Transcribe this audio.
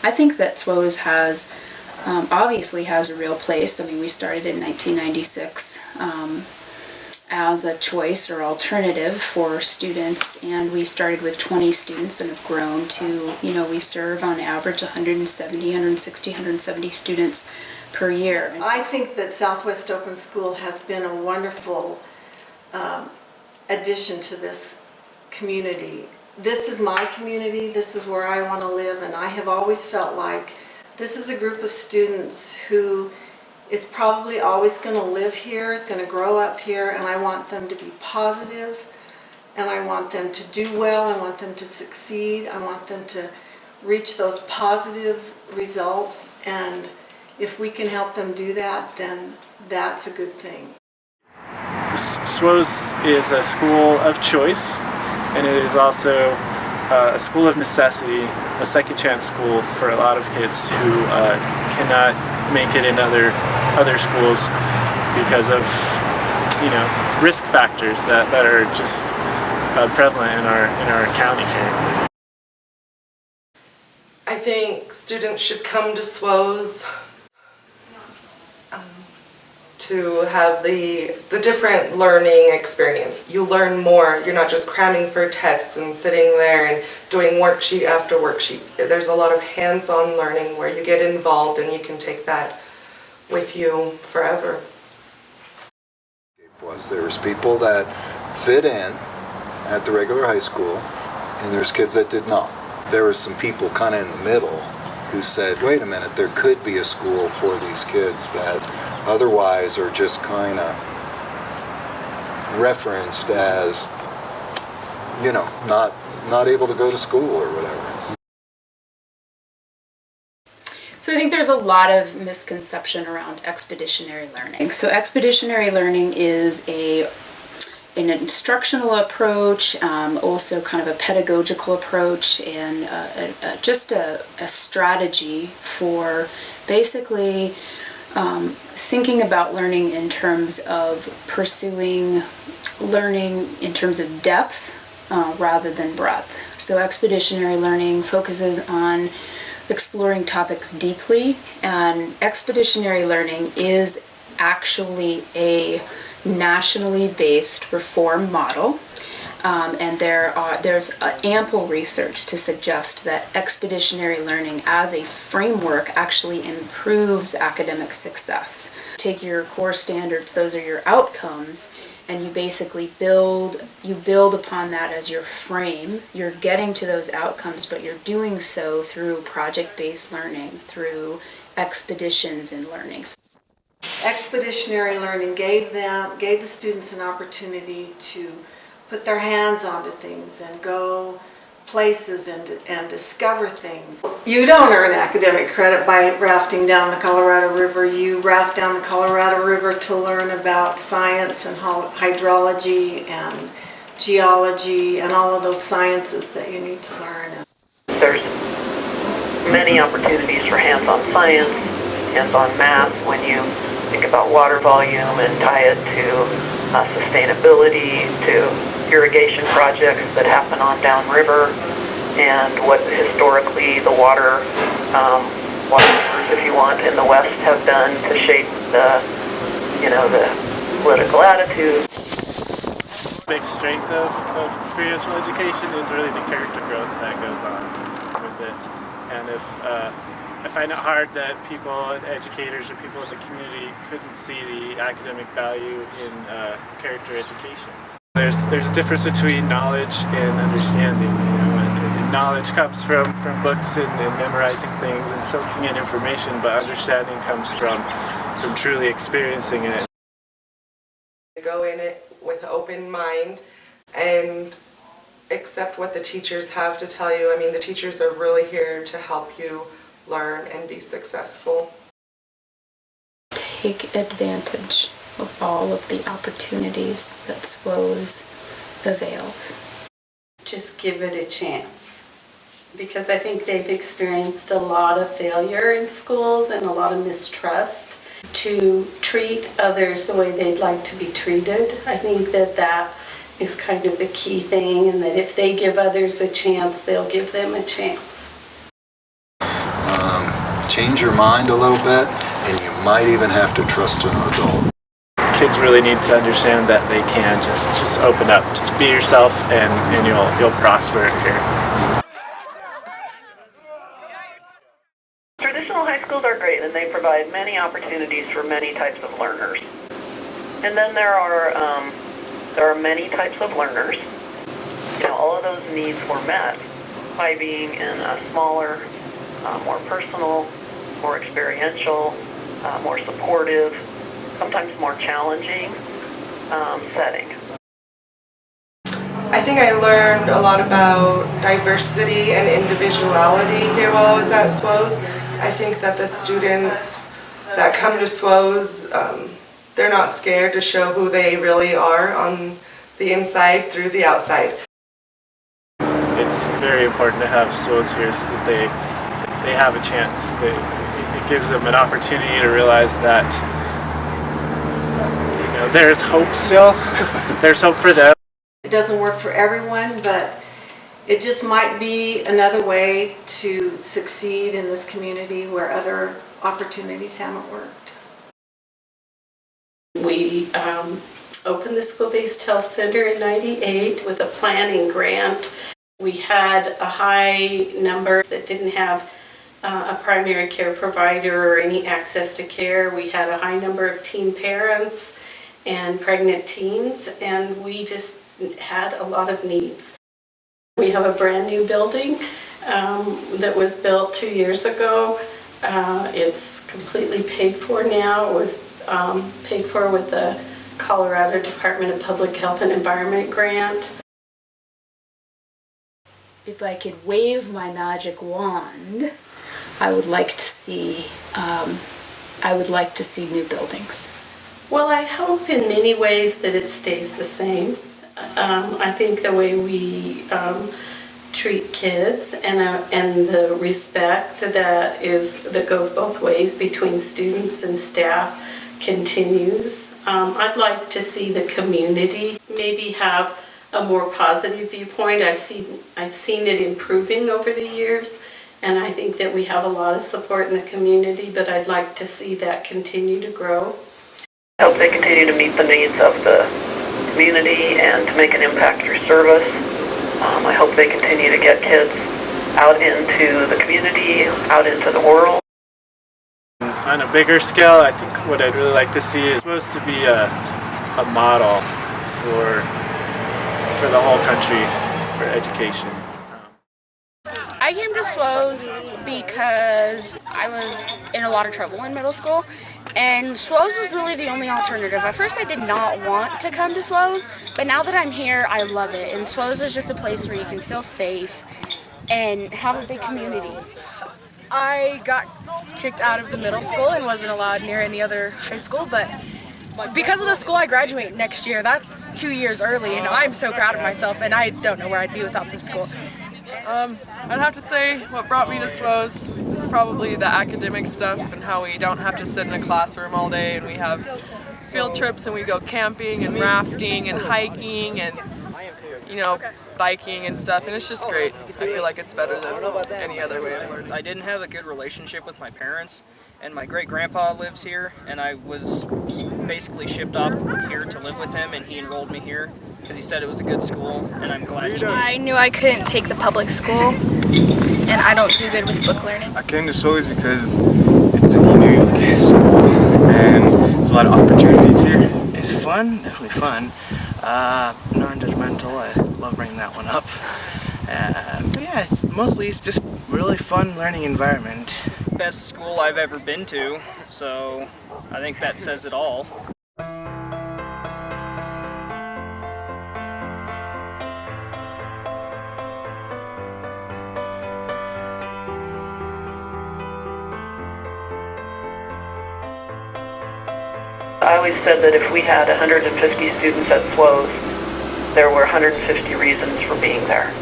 I think that SWOS has obviously has a real place. I mean, we started in 1996 as a choice or alternative for students, and we started with 20 students and have grown to, we serve on average 170 students per year. I think that Southwest Open School has been a wonderful addition to this community. This is my community, this is where I want to live, and I have always felt like this is a group of students who is probably always going to live here, is going to grow up here, and I want them to be positive, and I want them to do well, I want them to succeed, I want them to reach those positive results, and if we can help them do that, then that's a good thing. SWOS is a school of choice, and it is also a school of necessity, a second chance school for a lot of kids who cannot make it in other schools because of risk factors that are just prevalent in our county here. I think students should come to SWOS to have the different learning experience. You learn more. You're not just cramming for tests and sitting there and doing worksheet after worksheet. There's a lot of hands-on learning where you get involved and you can take that with you forever. There's people that fit in at the regular high school, and there's kids that did not. There was some people kind of in the middle who said, wait a minute, there could be a school for these kids that otherwise are just kind of referenced as, not able to go to school or whatever. So I think there's a lot of misconception around expeditionary learning. So expeditionary learning is an instructional approach, also kind of a pedagogical approach, and just a strategy for basically thinking about learning in terms of pursuing learning in terms of depth rather than breadth. So expeditionary learning focuses on exploring topics deeply, and expeditionary learning is actually a nationally based reform model, and there's ample research to suggest that expeditionary learning as a framework actually improves academic success. Take your core standards, those are your outcomes, and you basically build upon that as your frame. You're getting to those outcomes, but you're doing so through project-based learning, through expeditions in learning. Expeditionary learning gave the students an opportunity to put their hands onto things and go places and discover things. You don't earn academic credit by rafting down the Colorado River. You raft down the Colorado River to learn about science and hydrology and geology and all of those sciences that you need to learn. There's many opportunities for hands-on science, hands-on math when you think about water volume and tie it to sustainability, to irrigation projects that happen on downriver, and what historically the water rivers, if you want, in the West have done to shape the political attitude. Big strength of experiential education is really the character growth that goes on with it, and if I find it hard that people, educators or people in the community couldn't see the academic value in character education. There's a difference between knowledge and understanding, and knowledge comes from books and memorizing things and soaking in information, but understanding comes from truly experiencing it. Go in it with an open mind and accept what the teachers have to tell you. I mean, the teachers are really here to help you learn and be successful. Take advantage of all of the opportunities that SWOS avails. Just give it a chance, because I think they've experienced a lot of failure in schools and a lot of mistrust to treat others the way they'd like to be treated. I think that is kind of the key thing, and that if they give others a chance, they'll give them a chance. change your mind a little bit, and you might even have to trust an adult. Kids really need to understand that they can just open up, just be yourself, and you'll prosper here. Traditional high schools are great, and they provide many opportunities for many types of learners. And then there are many types of learners. All of those needs were met by being in a smaller, more personal, more experiential, more supportive, sometimes more challenging setting. I think I learned a lot about diversity and individuality here while I was at SWOS. I think that the students that come to SWOS, they're not scared to show who they really are on the inside through the outside. It's very important to have SWOS here so that they have a chance. It gives them an opportunity to realize that there's hope still. There's hope for them. It doesn't work for everyone, but it just might be another way to succeed in this community where other opportunities haven't worked. We opened the School-Based Health Center in '98 with a planning grant. We had a high number that didn't have a primary care provider or any access to care. We had a high number of teen parents and pregnant teens, and we just had a lot of needs. We have a brand new building that was built 2 years ago. It's completely paid for now. It was paid for with the Colorado Department of Public Health and Environment grant. If I could wave my magic wand, I would like to see new buildings. Well, I hope in many ways that it stays the same. I think the way we treat kids and the respect that goes both ways between students and staff continues. I'd like to see the community maybe have a more positive viewpoint. I've seen it improving over the years, and I think that we have a lot of support in the community, but I'd like to see that continue to grow. I hope they continue to meet the needs of the community and to make an impact through service. I hope they continue to get kids out into the community, out into the world. On a bigger scale, I think what I'd really like to see is supposed to be a model for the whole country for education. I came to SWOS because I was in a lot of trouble in middle school, and SWOS was really the only alternative. At first I did not want to come to SWOS, but now that I'm here, I love it. And SWOS is just a place where you can feel safe and have a big community. I got kicked out of the middle school and wasn't allowed near any other high school, but because of the school I graduate next year, that's 2 years early, and I'm so proud of myself, and I don't know where I'd be without this school. I'd have to say what brought me to SWOS is probably the academic stuff and how we don't have to sit in a classroom all day, and we have field trips and we go camping and rafting and hiking and biking and stuff, and it's just great. I feel like it's better than any other way of learning. I didn't have a good relationship with my parents, and my great-grandpa lives here, and I was basically shipped off here to live with him, and he enrolled me here because he said it was a good school, and I'm glad he did. I knew I couldn't take the public school, and I don't do good with book learning. I came to SWOS because it's a unique school, and there's a lot of opportunities here. It's fun, definitely fun. Non-judgmental, I love bringing that one up. But yeah, it's just really fun learning environment. Best school I've ever been to, so I think that says it all. I always said that if we had 150 students at SWOS, there were 150 reasons for being there.